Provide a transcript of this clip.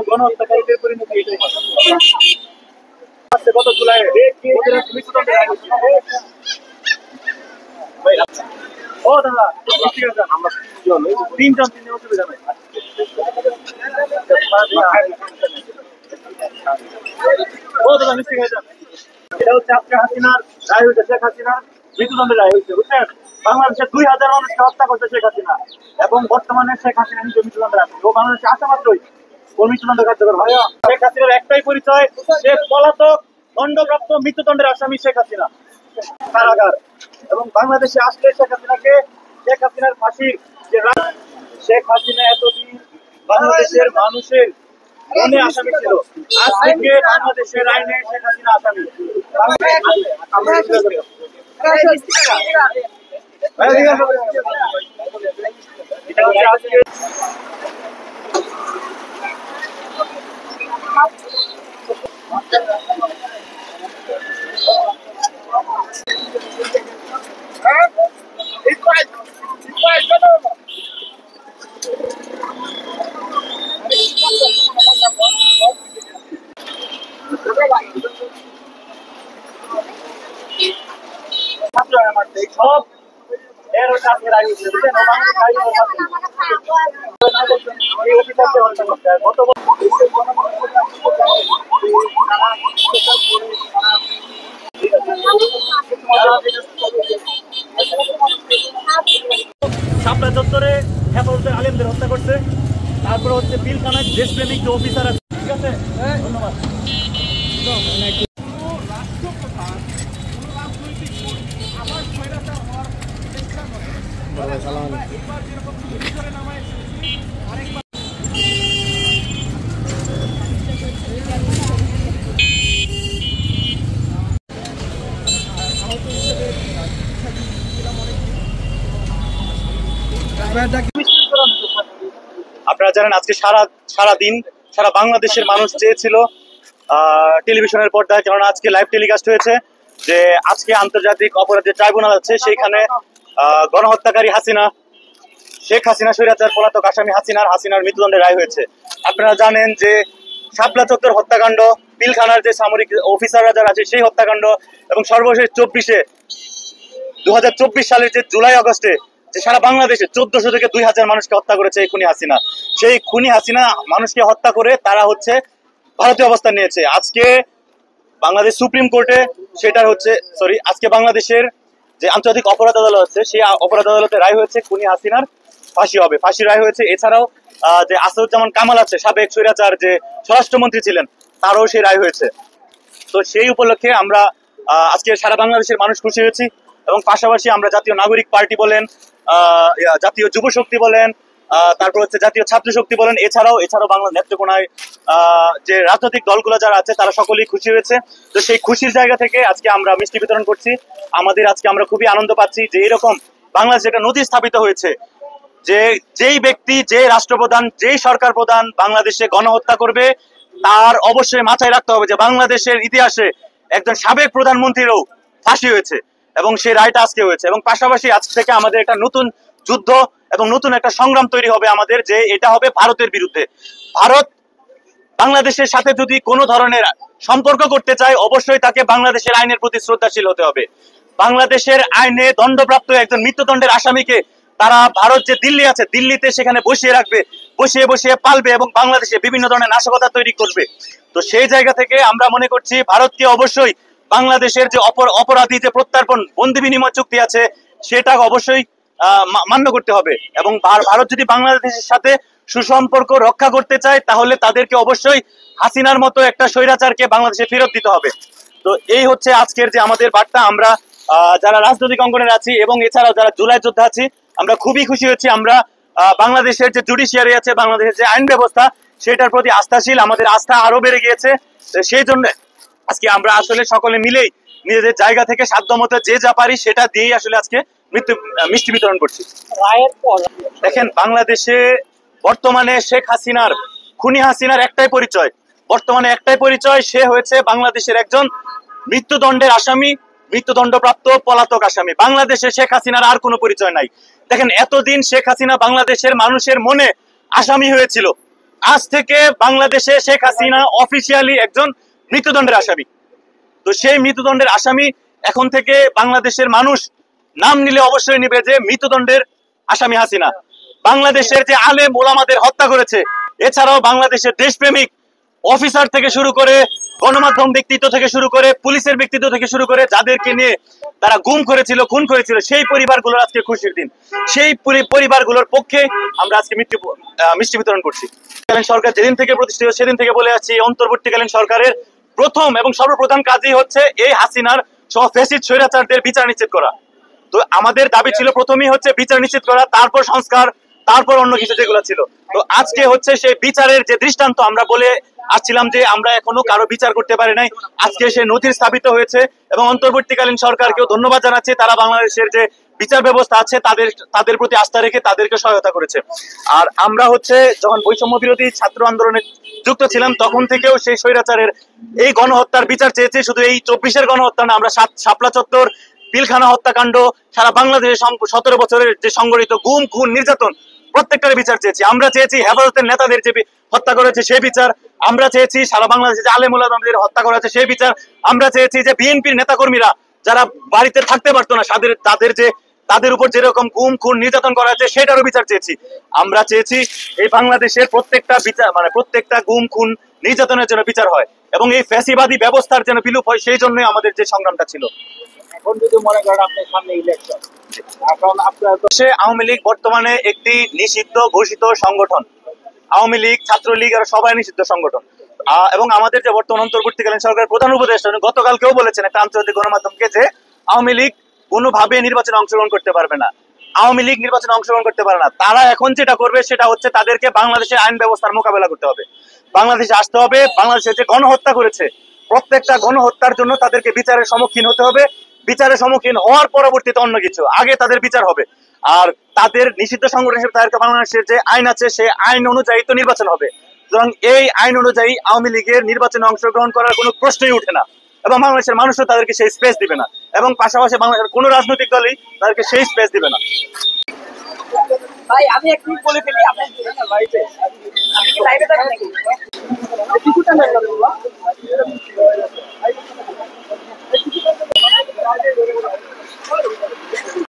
গণহত্যাকারীদের পরিণতি গত জুলাই ও দাদা আমরা তিনজন অসুবিধা নাই। ও দাদা মিস্টেক হয়ে যান। এটা হচ্ছে আজকে হাসিনার রায় হয়েছে, শেখ হাসিনার মৃত্যুদণ্ডের রায় হয়েছে, বুঝলেন? বাংলাদেশের 2000 মানুষকে হত্যা করছে শেখ হাসিনা, এবং বর্তমানে শেখ হাসিনা নিজে মৃত্যুদণ্ডে আছে। ও বাংলাদেশে আসা মাত্রই ও মৃত্যুদণ্ড কার্যকর। ভাইয়া, শেখ হাসিনার একটাই পরিচয়, সে পলাতক, দণ্ডপ্রাপ্ত, মৃত্যুদণ্ডের আসামি শেখ হাসিনা, কারাগার। এবং বাংলাদেশে আসলে শেখ হাসিনার ফাঁসির যে রায়, শেখ হাসিনা এতদিন বাংলাদেশের মানুষের মনে আসামি ছিল, আজ থেকে বাংলাদেশের আইনে শেখ হাসিনা আসামি। সব এর সাথে রায় হয়েছে, বুঝলেন? শাপলা চত্বরে হেফাজতে আলেমদের হত্যা করছে, তারপরে হচ্ছে পিলখানায় দেশপ্রেমিক যে অফিসার আছে। ঠিক আছে, ধন্যবাদ। আপনারা জানেন আজকে সারা দিন সারা বাংলাদেশের মানুষ চেয়েছিল টেলিভিশনের পর্দায়, কারণ আজকে লাইভ টেলিকাস্ট হয়েছে যে আজকে আন্তর্জাতিক অপরাধ ট্রাইব্যুনাল আছে, সেইখানে গণহত্যাকারী শেখ হাসিনা স্বৈরাচার পলাতক আসামি হাসিনার মৃত্যুদণ্ডের রায় হয়েছে। আপনারা জানেন যে শাপলা চত্বর হত্যাকাণ্ড, পিলখানার যে সামরিক অফিসাররা যারা আছে সেই হত্যাকাণ্ড, এবং সর্বশেষ 2024 সালের যে জুলাই আগস্টে যে সারা বাংলাদেশে 1400 থেকে 2000 মানুষকে হত্যা করেছে এই খুনি হাসিনা। সেই খুনি হাসিনা মানুষকে হত্যা করে তারা হচ্ছে ভারতীয় অবস্থান নিয়েছে। আজকে বাংলাদেশ সুপ্রিম কোর্টে আজকে বাংলাদেশের যে আন্তর্জাতিক অপরাধ আদালত আছে সেই অপরাধ আদালতে রায় হয়েছে খুনি হাসিনার ফাঁসি হবে, ফাঁসি রায় হয়েছে। এছাড়াও যে আসাদুজ্জামান কামাল আছে, সাবেক স্বৈরাচার যে স্বরাষ্ট্রমন্ত্রী ছিলেন, তারও সেই রায় হয়েছে। তো সেই উপলক্ষে আমরা আজকে সারা বাংলাদেশের মানুষ খুশি হয়েছি, এবং পাশাপাশি আমরা জাতীয় নাগরিক পার্টি বলেন, জাতীয় যুব শক্তি বলেন, তারপর হচ্ছে জাতীয় ছাত্র শক্তি বলেন, এছাড়াও বাংলা নেত্রকোনায় যে রাজনৈতিক দলগুলো যারা আছে তারা সকলেই খুশি হয়েছে। তো সেই খুশির জায়গা থেকে আজকে আমরা মিষ্টি বিতরণ করছি। আজকে আমরা খুবই আনন্দ পাচ্ছি যে এরকম বাংলাদেশে একটা নজির স্থাপিত হয়েছে যে যেই ব্যক্তি, যে রাষ্ট্রপ্রধান, যেই সরকার প্রধান বাংলাদেশে গণহত্যা করবে, তার অবশ্যই মাথায় রাখতে হবে যে বাংলাদেশের ইতিহাসে একজন সাবেক প্রধানমন্ত্রীরও ফাঁসি হয়েছে, এবং সেই রায়টা আজকে হয়েছে। এবং পাশাপাশি আজ থেকে আমাদের একটা নতুন যুদ্ধ এবং নতুন একটা সংগ্রাম তৈরি হবে আমাদের, যে এটা হবে ভারতের বিরুদ্ধে। ভারত বাংলাদেশের সাথে যদি কোনো ধরনের সম্পর্ক করতে চায়, অবশ্যই তাকে বাংলাদেশের আইনের প্রতি শ্রদ্ধাশীল হতে হবে। বাংলাদেশের আইনে দণ্ডপ্রাপ্ত একজন মৃত্যুদণ্ডের আসামিকে তারা ভারত যে দিল্লি আছে, দিল্লিতে সেখানে বসিয়ে রাখবে, বসিয়ে পালবে, এবং বাংলাদেশে বিভিন্ন ধরনের নাশকতা তৈরি করবে। তো সেই জায়গা থেকে আমরা মনে করছি ভারতকে অবশ্যই বাংলাদেশের যে অপরাধী যে প্রত্যর্পণ বন্দি বিনিময় চুক্তি আছে সেটা অবশ্যই মান্য করতে হবে, এবং ভারত যদি বাংলাদেশের সাথে সুসম্পর্ক রক্ষা করতে চায় তাহলে তাদেরকে অবশ্যই হাসিনার মতো একটা স্বৈরাচারকে বাংলাদেশে ফেরত দিতে হবে। তো এই হচ্ছে আজকের যে আমাদের বার্তা। আমরা যারা রাজনৈতিক অঙ্গনের আছি এবং এছাড়াও যারা জুলাই যোদ্ধা আছি, আমরা খুবই খুশি হচ্ছি। আমরা বাংলাদেশের যে জুডিশিয়ারি আছে, বাংলাদেশের যে আইন ব্যবস্থা, সেটার প্রতি আস্থাশীল, আমাদের আস্থা আরো বেড়ে গিয়েছে। সেই জন্য আজকে আমরা আসলে সকলে মিলেই নিজেদের জায়গা থেকে সাধ্যমতো যে যা পারি সেটা দিয়েই আসলে আজকে মিষ্টি বিতরণ করছি। রায়ের পর দেখেন, বাংলাদেশে বর্তমানে শেখ হাসিনার, খুনি হাসিনার একটাই পরিচয়, বর্তমানে একটাই পরিচয়, সে হয়েছে বাংলাদেশের একজন মৃত্যুদণ্ডের আসামি, মৃত্যুদণ্ডপ্রাপ্ত পলাতক আসামি। বাংলাদেশে শেখ হাসিনার আর কোনো পরিচয় নাই। দেখেন, এতদিন শেখ হাসিনা বাংলাদেশের মানুষের মনে আসামি হয়েছিল, আজ থেকে বাংলাদেশে শেখ হাসিনা অফিসিয়ালি একজন মৃত্যুদণ্ডের আসামি। তো সেই মৃত্যুদণ্ডের আসামি এখন থেকে বাংলাদেশের মানুষ নাম নিলে অবশ্যই নিবে যে মৃত্যুদণ্ডের আসামি হাসিনা। বাংলাদেশের যে আলেম ওলামাদের হত্যা করেছে, এছাড়াও বাংলাদেশের দেশপ্রেমিক অফিসার থেকে শুরু করে, গণমাধ্যম ব্যক্তিত্ব থেকে শুরু করে, পুলিশের ব্যক্তিত্ব থেকে শুরু করে, যাদেরকে নিয়ে তারা গুম করেছিল, খুন করেছিল, সেই পরিবারগুলোর আজকে খুশির দিন। সেই পরিবারগুলোর পক্ষে আমরা আজকে মিষ্টি বিতরণ করছি। সরকার যেদিন থেকে প্রতিষ্ঠিত সেদিন থেকে বলে আসছি, অন্তর্বর্তীকালীন সরকারের প্রথম এবং সর্বপ্রধান কাজই হচ্ছে এই হাসিনার সহ ফ্যাসিস্ট স্বৈরাচারদের বিচার নিশ্চিত করা। তো আমাদের দাবি ছিল প্রথমেই হচ্ছে বিচার নিশ্চিত করা, তারপর সংস্কার, তারপর অন্য কিছু যেগুলো ছিল। তো আজকে হচ্ছে সেই বিচারের যে দৃষ্টান্ত আমরা বলে আসছিলাম যে আমরা এখনো কারো বিচার করতে পারি নাই, আজকে সে নথির স্থাপিত হয়েছে। এবং অন্তর্বর্তীকালীন সরকারকেও ধন্যবাদ জানাচ্ছি, তারা বাংলাদেশের যে বিচার ব্যবস্থা আছে তাদের প্রতি আস্থা রেখে তাদেরকে সহায়তা করেছে। আর আমরা হচ্ছে যখন বৈষম্য বিরোধী ছাত্র আন্দোলনে যুক্ত ছিলাম, তখন থেকেও সেই স্বৈরাচারের এই গণহত্যার বিচার চেয়েছি। শুধু এই 24-এর গণহত্যা না, আমরা শাপলা চত্বর, পিলখানা হত্যাকাণ্ড, সারা বাংলাদেশে 17 বছরের যে সংগঠিত গুম, খুন, নির্যাতন, প্রত্যেকটার বিচার চেয়েছি। আমরা চেয়েছি হেফাজতের নেতাদের যে হত্যা করেছে সেই বিচার, আমরা চেয়েছি সারা বাংলাদেশে যে আলেম ওলামাদের হত্যা করা হয়েছে সেই বিচার, আমরা চেয়েছি যে বিএনপির নেতাকর্মীরা যারা বাড়িতে থাকতে পারতো না, তাদের উপর যেরকম গুম, খুন, নির্যাতন করা হয়েছে সেটারও বিচার চেয়েছি। আমরা চেয়েছি এই বাংলাদেশের প্রত্যেকটা বিচার, মানে প্রত্যেকটা গুম, খুন, নির্যাতনের জন্য বিচার হয় এবং এই ফ্যাসিবাদী ব্যবস্থার যেন বিলুপ হয়, সেই জন্যই আমাদের যে সংগ্রামটা ছিল। এখন যদি মনে করেন আপনার সামনে ইলেকশন, এখন আপনার আওয়ামী লীগ বর্তমানে একটি নিষিদ্ধ ঘোষিত সংগঠন। আওয়ামী লীগ, ছাত্রলীগ আর সবাই নিষিদ্ধ সংগঠন। এবং আমাদের যে বর্তমান অন্তর্বর্তীকালীন সরকারের প্রধান উপদেষ্টা গতকালকেও বলেছেন একটা আন্তর্জাতিক গণমাধ্যমকে যে আওয়ামী লীগ কোনোভাবে নির্বাচনে অংশগ্রহণ করতে পারবে না, আওয়ামী লীগ নির্বাচনে অংশগ্রহণ করতে পারে না। তারা এখন যেটা করবে সেটা হচ্ছে তাদেরকে বাংলাদেশের আইন ব্যবস্থার মোকাবেলা করতে হবে, বাংলাদেশে আসতে হবে, বাংলাদেশে যে গণহত্যা করেছে প্রত্যেকটা গণহত্যার জন্য তাদেরকে বিচারের সম্মুখীন হতে হবে। বিচারের সম্মুখীন হওয়ার পরবর্তীতে অন্য কিছু, আগে তাদের বিচার হবে। আর তাদের নিষিদ্ধ সংগঠন হিসেবে তাদেরকে বাংলাদেশের যে আইন আছে সেই আইন অনুযায়ী তো নির্বাচন হবে। সুতরাং এই আইন অনুযায়ী আওয়ামী লীগের নির্বাচনে অংশগ্রহণ করার কোনো প্রশ্নই উঠে না এবং বাংলাদেশের মানুষও তাদেরকে সেই স্পেস দিবে না এবং পাশাপাশি বাংলাদেশের কোনো রাজনৈতিক দলই তাদেরকে সেই স্পেস দিবে না। ভাই আমি একটু বলে ফেলি, আপনি লাইভে আপনি কি লাইভে থাকেন নাকি? কিছুটা না করব